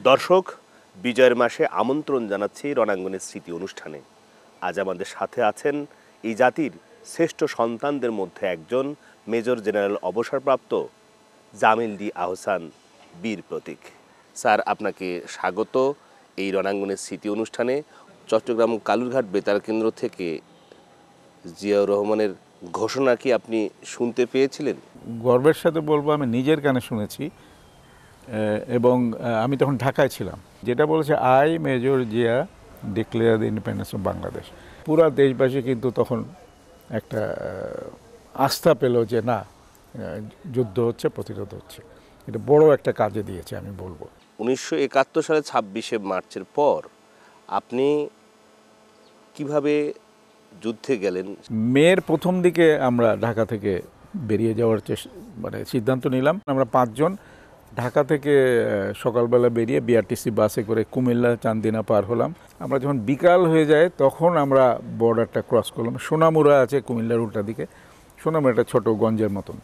দর্শক, বিজয়ের মাসে আমন্ত্রণ জানাচ্ছি রণাঙ্গনের স্মৃতি অনুষ্ঠানে। আজ আমাদের সাথে আছেন এই জাতির শ্রেষ্ঠ সন্তানদের মধ্যে একজন মেজর জেনারেল অবসরপ্রাপ্ত জামিল ডি আহসান বীর প্রতীক। স্যার, আপনাকে স্বাগত এই রণাঙ্গনের স্মৃতি অনুষ্ঠানে। চট্টগ্রাম কালুরঘাট বেতার কেন্দ্র থেকে জিয়াউর রহমানের ঘোষণা কি আপনি শুনতে পেয়েছিলেন? গর্বের সাথে বলবো, আমি নিজের কানে শুনেছি এবং আমি তখন ঢাকায় ছিলাম। যেটা বলেছে, I major Zia declare the independence of Bangladesh. পুরা দেশবাসী কিন্তু তখন একটা আস্থা পেল যে না, যুদ্ধ হচ্ছে, প্রতিরোধ হচ্ছে। এটা বড় একটা কাজে দিয়েছে আমি বলবো। 1971 সালে 26শে মার্চের পর আপনি কিভাবে যুদ্ধে গেলেন? মের প্রথম দিকে আমরা ঢাকা থেকে বেরিয়ে যাওয়ার সিদ্ধান্ত নিলাম। আমরা 5 জন ঢাকা থেকে সকালবেলা বেরিয়ে বিআরটিসি বাসে করে কুমিল্লা চান্দিনা পার হলাম। আমরা যখন বিকাল হয়ে যায় তখন আমরা বর্ডারটা ক্রস করলাম। সোনামুড়া আছে কুমিল্লার উল্টা দিকে, সোনামুড়া একটা ছোটো গঞ্জের মতন,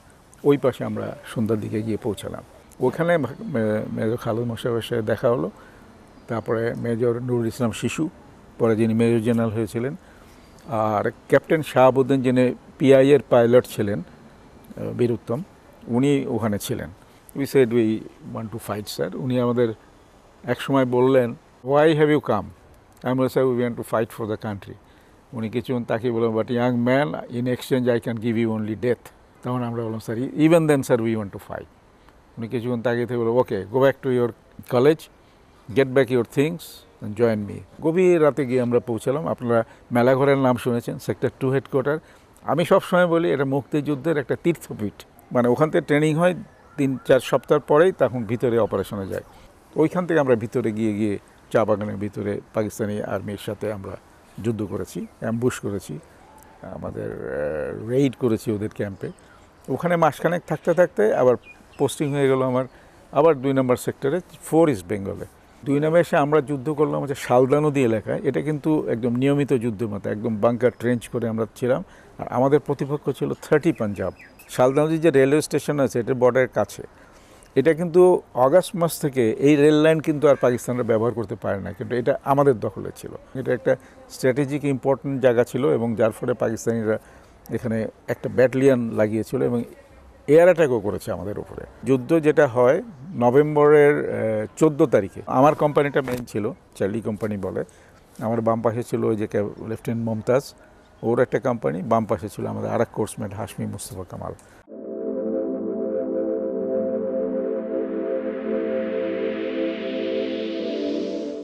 ওই পাশে আমরা সন্ধ্যার দিকে গিয়ে পৌঁছালাম। ওখানে মেজর খালেদ মোশাররফের সাথে দেখা হলো। তারপরে মেজর নুরুল ইসলাম শিশু, পরে যিনি মেজর জেনারেল হয়েছিলেন, আর ক্যাপ্টেন শাহাবুদ্দিন যিনি পিআইয়ের পাইলট ছিলেন, বীর উত্তম, উনি ওখানে ছিলেন। We said we want to fight sir. উনি আমাদের এক সময় বললেন, হোয়াই হ্যাভ ইউ কাম? আমি বললাম, sir we want to fight for the country. উনি কিছুক্ষণ তাকিয়ে বললেন, but young man, in exchange I can give you only death. তখন আমরা বললাম, sir even then sir we want to fight. উনি কিছুক্ষণ তাকিয়ে থেকে বললেন, okay, go back to your college, get back your things, join me. গভীর রাতে গিয়ে আমরা পৌঁছালাম। আপনারা মেলাঘরের নাম শুনেছেন, সেক্টর 2 হেডকোয়ার্টার। আমি সবসময় বলি এটা মুক্তিযুদ্ধের একটা তীর্থপীঠ। মানে ওখান থেকে ট্রেনিং হয় 3-4 সপ্তাহ পরেই, তখন ভিতরে অপারেশনে যায়। ওইখান থেকে আমরা ভিতরে গিয়ে চা বাগানের ভিতরে পাকিস্তানি আর্মির সাথে আমরা যুদ্ধ করেছি, অ্যাম্বুশ করেছি, আমাদের রেইড করেছি ওদের ক্যাম্পে। ওখানে মাসখানেক থাকতে থাকতে আবার পোস্টিং হয়ে গেল আমার আবার 2 নম্বর সেক্টরে, 4 ইস্ট বেঙ্গলে। 2 নামে এসে আমরা যুদ্ধ করলাম হচ্ছে শালদা নদী এলাকায়। এটা কিন্তু একদম নিয়মিত যুদ্ধের মতো, একদম বাংকার ট্রেঞ্চ করে আমরা ছিলাম। আর আমাদের প্রতিপক্ষ ছিল 30 পাঞ্জাব। শালদা নদীর যে রেলওয়ে স্টেশন আছে, এটা বর্ডারের কাছে। এটা কিন্তু আগস্ট মাস থেকে এই রেল লাইন কিন্তু আর পাকিস্তানরা ব্যবহার করতে পারে না, কিন্তু এটা আমাদের দখলে ছিল। এটা একটা স্ট্র্যাটেজিক ইম্পর্টেন্ট জায়গা ছিল এবং যার ফলে পাকিস্তানিরা এখানে একটা ব্যাটালিয়ন লাগিয়েছিল এবং এয়ার অ্যাটাকও করেছে আমাদের উপরে। যুদ্ধ যেটা হয় নভেম্বরের 14 তারিখে। আমার কোম্পানিটা মেইন ছিল, চার্লি কোম্পানি বলে। আমার বাম পাশে ছিল ওই যে লেফটেন্যান্ট মমতাজ, ওর একটা কোম্পানি। বাম পাশে ছিল আমাদের আরেক কোর্সমেট হাশমি মুস্তফা কামাল।